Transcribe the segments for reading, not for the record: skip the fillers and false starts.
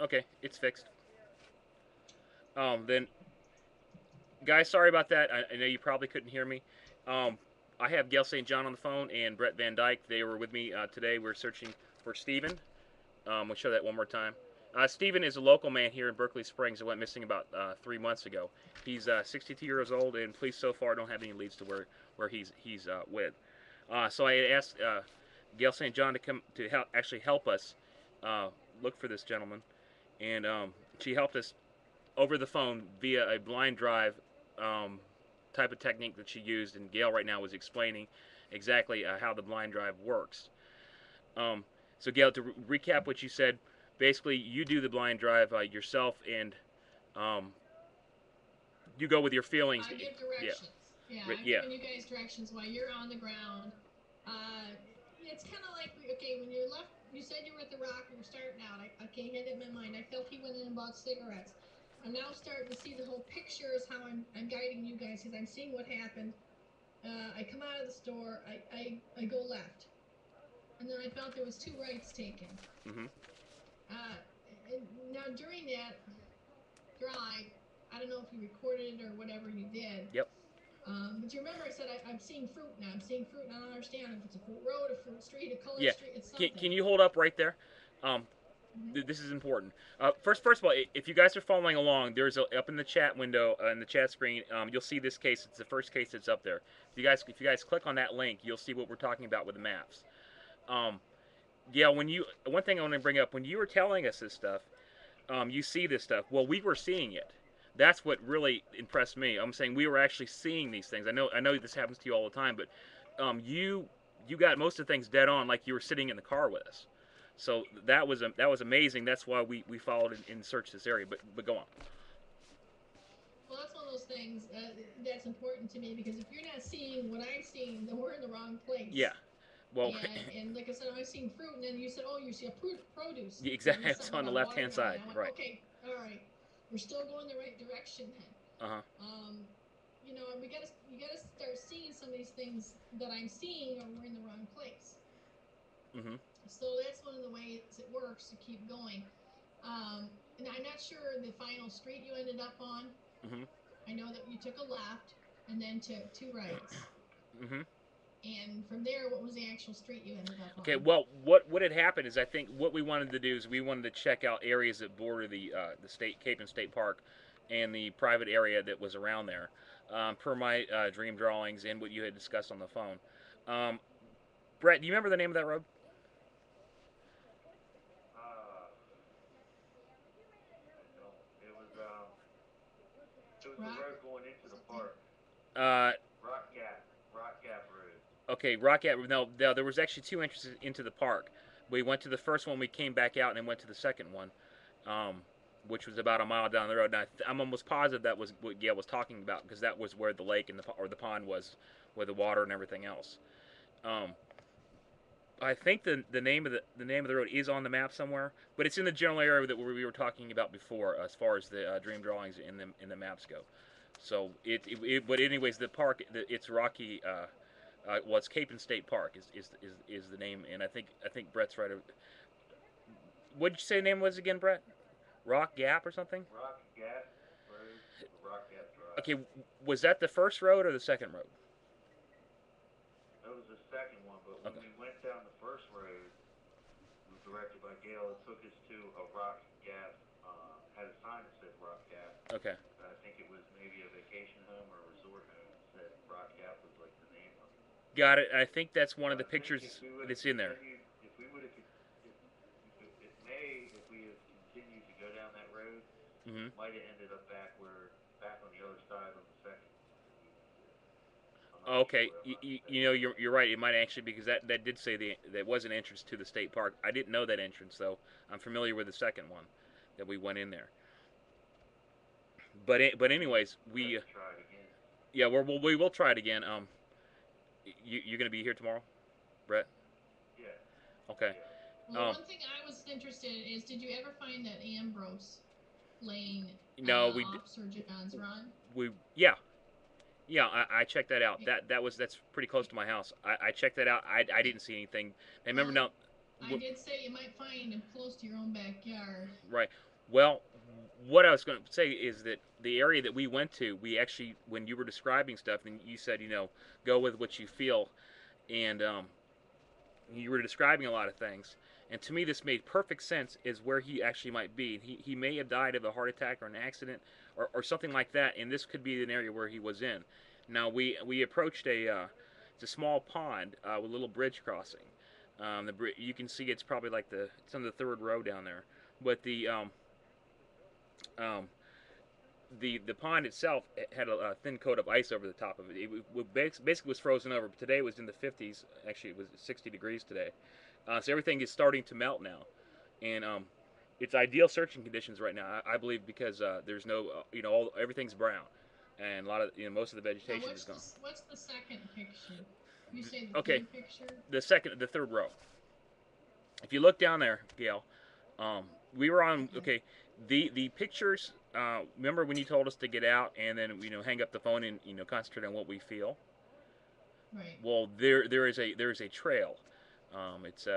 Okay, it's fixed. Then, guys, sorry about that. I know you probably couldn't hear me. Um, I have Gail St. John on the phone and Brett Van Dyke. They were with me today. We're searching for Steven. We'll show that one more time. Steven is a local man here in Berkeley Springs that went missing about 3 months ago. He's 62 years old, and police so far don't have any leads to where he's with. So I asked Gail St. John to come to actually help us look for this gentleman, and she helped us over the phone via a blind drive um, type of technique that she used. And Gail right now was explaining exactly how the blind drive works. Um, so Gail, to recap what you said, basically you do the blind drive yourself, and um, you go with your feelings. I give Yeah, directions. Yeah, I'm yeah, giving you guys directions while you're on the ground. Uh, it's kind of like okay, when you left, you said you were at the Rock and you're starting out. I can't get it in my mind. I felt he went in and bought cigarettes. I'm now starting to see the whole picture is how I'm guiding you guys because I'm seeing what happened. I come out of the store. I go left, and then I felt there was two rights taken. hmm Uh, now during that drive, I don't know if you recorded it or whatever you did. yep, But you remember I said I'm seeing fruit now. I'm seeing fruit, and I don't understand if it's a fruit road, a fruit street, a color yeah. street. It's Can something. you hold up right there? Um, Mm-hmm. this is important. First of all, if you guys are following along, there's up in the chat window in the chat screen. You'll see this case. It's the first case that's up there. If you guys click on that link, you'll see what we're talking about with the maps. Um, yeah, one thing I want to bring up when you were telling us this stuff, you see this stuff. Well, we were seeing it. That's what really impressed me. I'm saying we were actually seeing these things. I know this happens to you all the time, but you got most of the things dead on, like you were sitting in the car with us. So that was amazing. That's why we followed and searched this area. But go on. Well, that's one of those things that's important to me because if you're not seeing what I'm seeing, then we're in the wrong Yeah. place. Well, And like I said, I was seeing fruit, and then you said, oh, you see a produce, and then exactly. It's something on the about left hand watermelon. side. I went, Right. okay, all right, we're still going the right direction then. Uh huh. Um, you gotta start seeing some of these things that I'm seeing, or we're in the wrong place. Mhm. So that's one of the ways it works to keep going. And I'm not sure the final street you ended up on. Mhm. I know that you took a left and then took two rights. Mhm. And from there, what was the actual street you ended up Okay, on? well, what had happened is I think what we wanted to do is we wanted to check out areas that border the state Cape and State Park, and the private area that was around there, per my dream drawings and what you had discussed on the phone. Um, Brett, do you remember the name of that road? Uh, I don't. It was the Rock? road going into the Something? park. Uh, Rock Gap Road. okay, Rocket. No, there was actually two entrances into the park. We went to the first one, we came back out, and then went to the second one, um, which was about a mile down the road. And I'm almost positive that was what Gail was talking about because that was where the lake and the pond was, where the water and everything else. Um, I think the name of the road is on the map somewhere, but it's in the general area that we were talking about before, as far as the dream drawings in the maps go. So but anyways, the park, it's Rocky. Well, it's Cape and State Park is the name, and I think Brett's right. What did you say the name was again, Brett? Rock Gap or something? Rock Gap Road or Rock Gap Drive. Okay, was that the first road or the second road? That was the second one, but when Okay. we went down the first road, we were directed by Gale. It took us to a Rock Gap. Had a sign that said Rock Gap. Okay. I think it was maybe a vacation home or a resort home. Said Rock Gap was like the name of it. Got it. I think that's one So of the I think if pictures we would have that's in there. continued, if we would have, it may, if we had continued to go down that road, hmm might have ended up back on the other side on the second one that we went to. I'm not Okay, sure. I'm you, not you, you exactly know sure. you're right. It might actually because that did say that was an entrance to the state park. I didn't know that entrance though. I'm familiar with the second one that we went in there. But anyways, We have to try it again. yeah, we will try it again. You're gonna be here tomorrow, Brett? Yeah, Okay. yeah. Well, Um, one thing I was interested in is did you ever find that Ambrose Lane no, off Sir John's Run? we yeah, I checked that out. That's pretty close to my house. I checked that out. I Yeah. didn't see anything. I remember Well, now. I did say you might find him close to your own backyard. Right. Well, what I was going to say is that the area that we went to, we actually, when you were describing stuff, and you said, go with what you feel, and you were describing a lot of things. And to me, this made perfect sense as where he actually might be. He may have died of a heart attack or an accident or something like that, and this could be an area where he was in. Now, we approached it's a small pond with a little bridge crossing. You can see it's probably like it's on the third row down there. But um, the pond itself had a thin coat of ice over the top of it. It basically was frozen over. But today it was in the 50s. Actually, it was 60 degrees today. So everything is starting to melt now, and it's ideal searching conditions right now. I believe because there's no, everything's brown, and a lot of, most of the Now, vegetation is gone. what's the second picture? You say the Okay, third picture? the third row. If you look down there, Gail, um, we were on. Okay. Okay, the pictures. Remember when you told us to get out and then hang up the phone and concentrate on what we feel. Right. Well, there is a trail. It's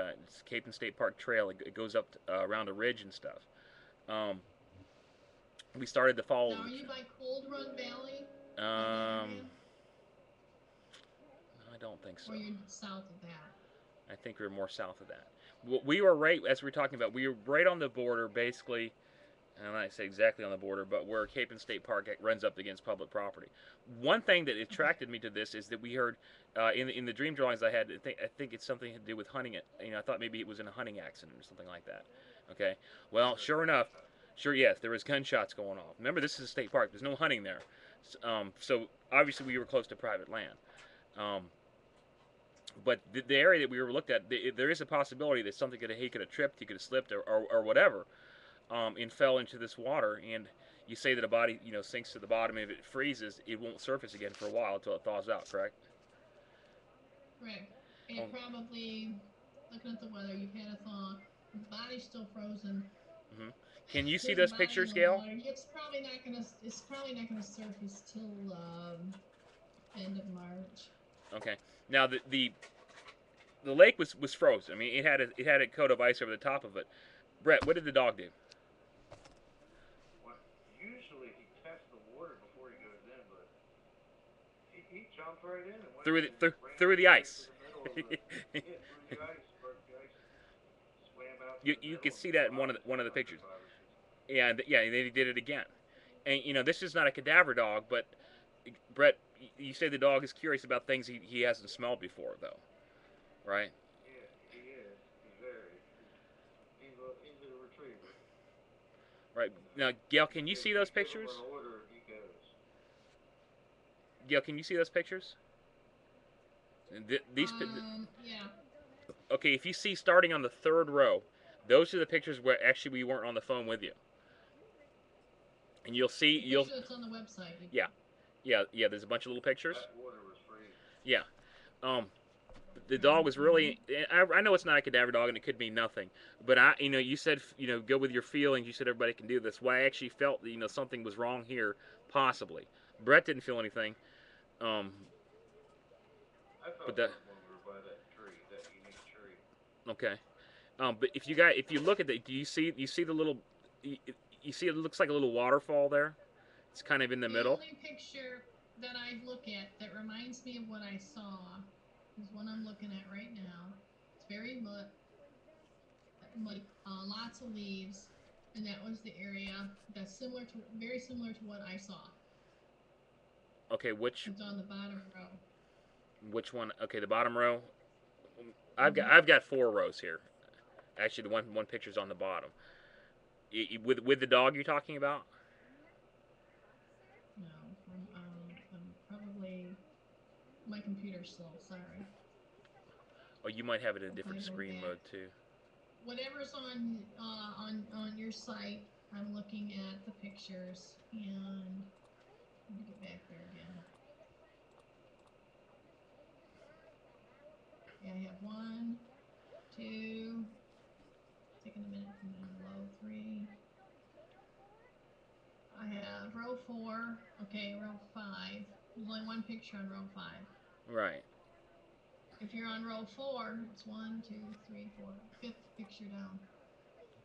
Cape and State Park Trail. It goes up around a ridge and stuff. Um, we started to follow Now, are you by Cold Run Valley? By that Um, area? I don't think so. Or you're south of that? I think we were more south of that. We were right, as we were talking about, we were right on the border, basically. And I'm not say exactly on the border, but where Cape and State Park runs up against public property. One thing that Okay. attracted me to this is that we heard in the dream drawings I had. I think it's something to do with hunting. It. I thought maybe it was in a hunting accident or something like that. Okay. Well, sure enough, sure yes, there was gunshots going off. Remember, this is a state park. There's no hunting there. So obviously we were close to private land. Um, but the area that we were looked at, there is a possibility that he could have tripped, he could have slipped, or whatever, and fell into this water. And you say that a body, sinks to the bottom, and if it freezes, it won't surface again for a while until it thaws out. Correct? Correct. And Um, it probably, looking at the weather, you've had a thaw. The body's still frozen. hmm Can you see There's a those body in pictures, the Gail? water. It's probably not gonna. It's probably not gonna surface till end of March. Okay. Now the lake was frozen. I mean, it had a coat of ice over the top of it. Brett, what did the dog do? Well, usually he tests the water before he goes in, but he jumped right in and went Through in the and through, ran through the straight to ice. the middle of the yeah through the ice, broke the ice, swam out to you the you middle, can and see the that in body was one of down the under pictures. 5 or 6 And yeah, and then he did it again. And this is not a cadaver dog, but Brett, you say the dog is curious about things he hasn't smelled before, though, right? Yeah, he is. He's very. He's a retriever. Right. You know, Now, Gail, can you see you those give him pictures? an order, he goes. Gail, can you see those pictures? These Yeah. okay. If you see starting on the third row, those are the pictures where actually we weren't on the phone with you, and you'll see The you'll picture that's on the website. yeah, yeah. There's a bunch of little pictures. That water was freezing. Yeah. Um, the dog was Mm-hmm. really. I know it's not a cadaver dog, and it could mean nothing. But you said, go with your feelings. You said everybody can do this. Well, I actually felt that something was wrong here, possibly. Brett didn't feel anything. Um, I but felt that something when we were by that tree, that unique tree. okay. But if you look at the, do you see the little, you, you see it looks like a little waterfall there. It's kind of in the The middle. only picture that I look at that reminds me of what I saw is one I'm looking at right now. It's very muddy, lots of leaves, and that was the area that's very similar to what I saw. Okay, It's on the bottom row. which one? Okay, the bottom row. Mm-hmm. I've got four rows here. Actually, the one picture's on the bottom. With the dog you're talking about? No, I'm probably my computer's slow. Sorry. Oh, you might have it in a If I different go screen back, mode too. whatever's on your site, I'm looking at the pictures and let me get back there again. Yeah, I have one, two. Taking a minute for them to load. Three. I have row four. Okay, row five. There's only one picture on row five. Right. If you're on row four, it's one, two, three, four, fifth picture down.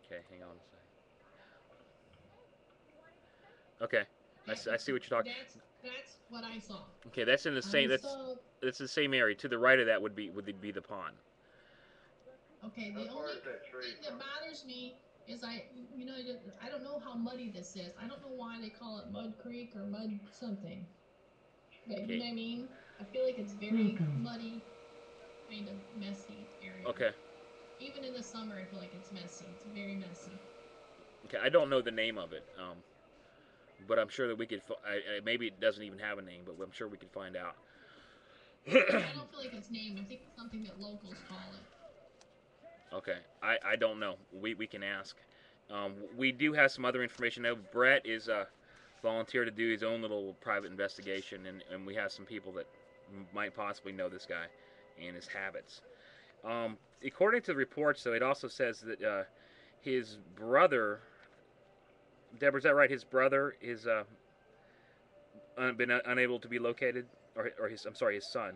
Okay, hang on a second. Okay, That, I see what you're talking. that's what I saw. Okay, that's in the I same. saw. That's the same area. To the right of that would be the pond. Okay, How the far only is that tree thing that from? bothers me is I don't know how muddy this is. I don't know why they call it Mud Creek or Mud something. But you Okay. know what I mean? I feel like it's very muddy, kind of messy area. Okay. Even in the summer, I feel like it's messy. It's very messy. Okay. I don't know the name of it. But I'm sure that we could. Maybe it doesn't even have a name, but I'm sure we could find out. I don't feel like it's named. I think it's something that locals call it. Okay. I don't know. We can ask. We do have some other information. Now, Brett is volunteered to do his own little private investigation, and we have some people that might possibly know this guy and his habits. According to the reports, though, it also says that his brother, Deborah, is that right? His brother is been unable to be located, or his, I'm sorry, his son.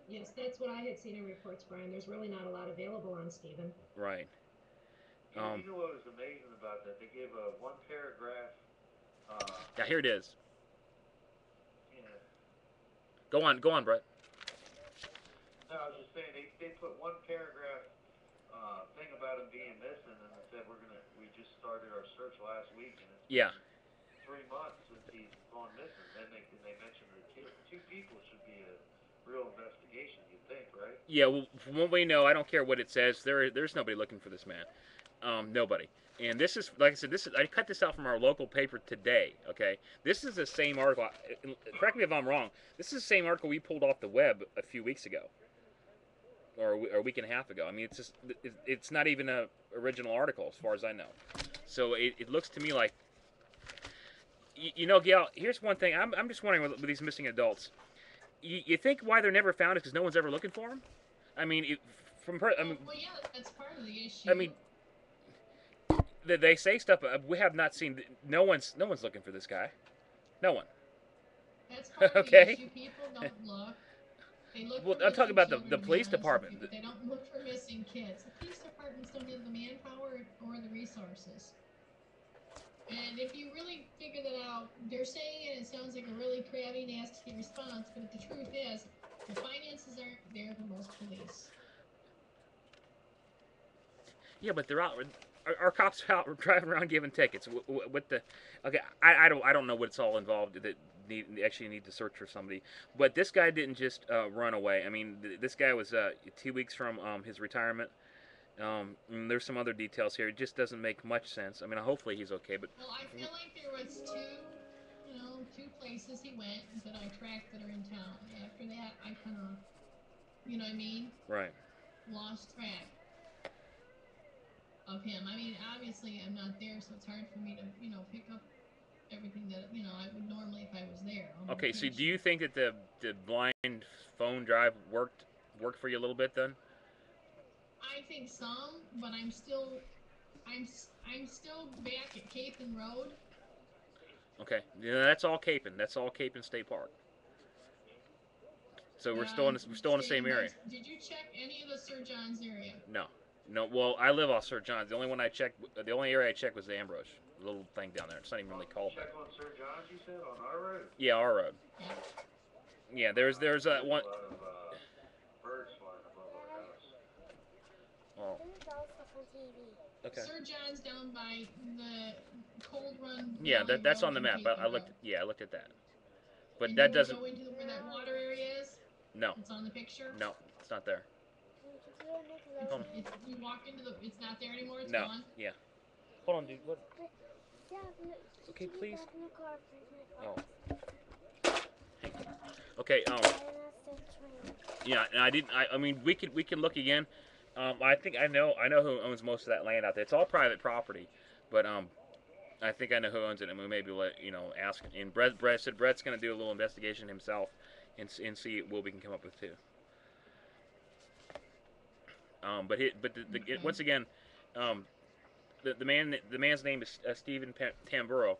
Yes, that's what I had seen in reports, Brian. There's really not a lot available on Stephen. Right. You know what was amazing about that? They gave a one paragraph. Yeah, here it is. Yeah. Go on, Brett. No, I was just saying they put one paragraph thing about him being missing, and they said we just started our search last week, and it's Yeah. been 3 months since he's gone missing. Then they mentioned that two people should be a real investigation. You think, right? Yeah. Well, from what we know, I don't care what it says. There's nobody looking for this man. Nobody. And this is, like I said, this is I cut this out from our local paper today. Okay, this is the same article. Correct me if I'm wrong. This is the same article we pulled off the web a few weeks ago, or a week and a half ago. I mean, it's not even a original article as far as I know. So it looks to me like, you know, Gale. Here's one thing. I'm just wondering with these missing adults. You think why they're never found is because no one's ever looking for them? I mean, Well, yeah, that's part of the issue. I mean, they say stuff. We have not seen. No one's looking for this guy. No one. That's part of the Okay. issue. People don't look. They look Well, for I'm talking missing about children, the to be police honest with department. you, but they don't look for missing kids. The police departments don't have the manpower or the resources. And if you really figure that out, they're saying it sounds like a really crabby, nasty response, but the truth is, the finances aren't there for most police. Yeah, but they're out. Our cops are out driving around giving tickets. With the, okay, I don't know what's all involved that actually need to search for somebody. But this guy didn't just run away. I mean, this guy was 2 weeks from his retirement. And there's some other details here. It just doesn't make much sense. I mean, hopefully he's okay. But Well, I feel like there was two places he went that I tracked that are in town. After that, I kind of, you know what I mean, right. lost track of him. I mean, obviously I'm not there, so it's hard for me to, pick up everything that, I would normally if I was there. Okay, so do you think that the blind phone drive worked for you a little bit then? I think some, but I'm still back at Capon Road. Okay, yeah, that's all Capon. That's all Capon State Park. So we're still in the same area. Did you check any of the Sir John's area? No, no. Well, I live off Sir John's. The only area I checked was the Ambrose, the little thing down there. It's not even really called that. Check on Sir John's, you said, on our road? Yeah, our road. Yeah. Yeah, there's one. A lot of birds flying above our house. Oh. Okay. Sir John's down by the Cold Run. Yeah, Valley that's Road on the in map. Capon I looked. Road. Yeah, I looked at that. But And that you doesn't. go into where that water area is. No. It's on the picture. No, it's not there. You walk into the. It's not there anymore. It's No. gone. Yeah. Hold on, dude. What? Okay, please. Oh. Okay. Yeah, and I didn't. I mean, we can look again. I think I know who owns most of that land out there. It's all private property, but I think I know who owns it, and we maybe ask. And Brett said Brett's going to do a little investigation himself, and see what we can come up with too. Once again, the man's name is Stephen Tamburo,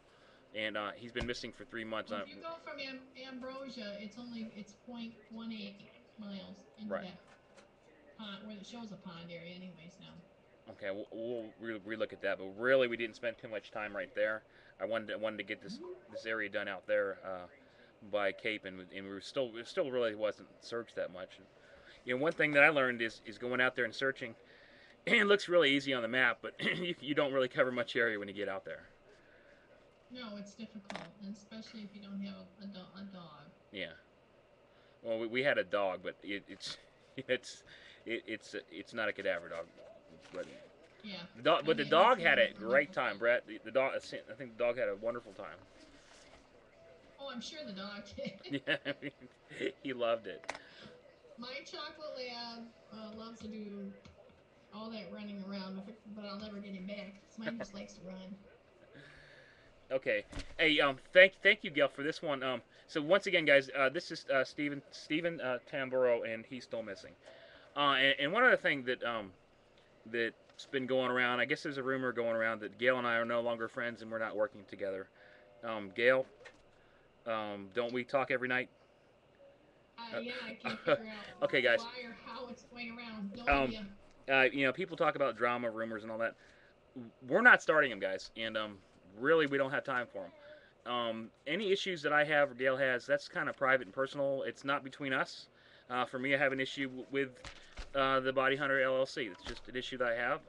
and he's been missing for 3 months. Well, if you go from Ambrosia, it's 0.18 miles into Right. that pond, where it shows a pond area, anyways now. Okay, we'll relook at that, but really we didn't spend too much time right there. I wanted to get this area done out there by Cape, and we still really wasn't searched that much. And, one thing that I learned is going out there and searching. It looks really easy on the map, but you don't really cover much area when you get out there. No, it's difficult, and especially if you don't have a dog. Yeah. Well, we had a dog, but it's it's not a cadaver dog. But Yeah. but the dog had a great time, Brett. The dog, I think the dog had a wonderful time. Oh, I'm sure the dog did. Yeah, I mean, he loved it. My chocolate lab loves to do all that running around, but I'll never get him back. Mine just likes to run. Okay. Hey, thank you, Gail, for this one. So once again, guys, this is Steven Tamburo, and he's still missing. And one other thing that's been going around, I guess there's a rumor going around that Gail and I are no longer friends and we're not working together. Gail, don't we talk every night? Yeah, I can't figure out Okay, guys. why or how it's going around. No idea. People talk about drama, rumors, and all that. We're not starting them, guys, and really, we don't have time for them. Any issues that I have or Gail has, that's kind of private and personal. It's not between us. For me, I have an issue with the Body Hunter LLC. It's just an issue that I have.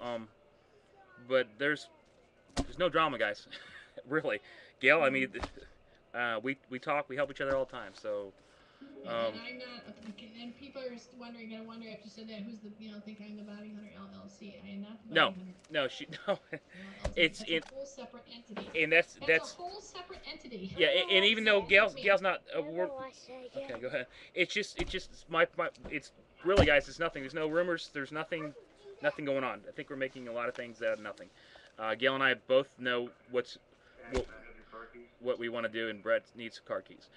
But there's no drama, guys. Really, Gail. I mean, we talk, we help each other all the time. So. And I'm not, and people are gonna wonder after you said that, who's the, think I'm the Bounty Hunter LLC. I am not the Bounty Hunter. No, no. It's a whole separate entity. And that's a whole separate entity. Yeah, and even though Gail's not, Okay, go ahead. It's just my it's really, guys. It's nothing. There's no rumors. There's nothing going on. I think we're making a lot of things out of nothing. Gail and I both know what we want to do, and Brett needs car keys.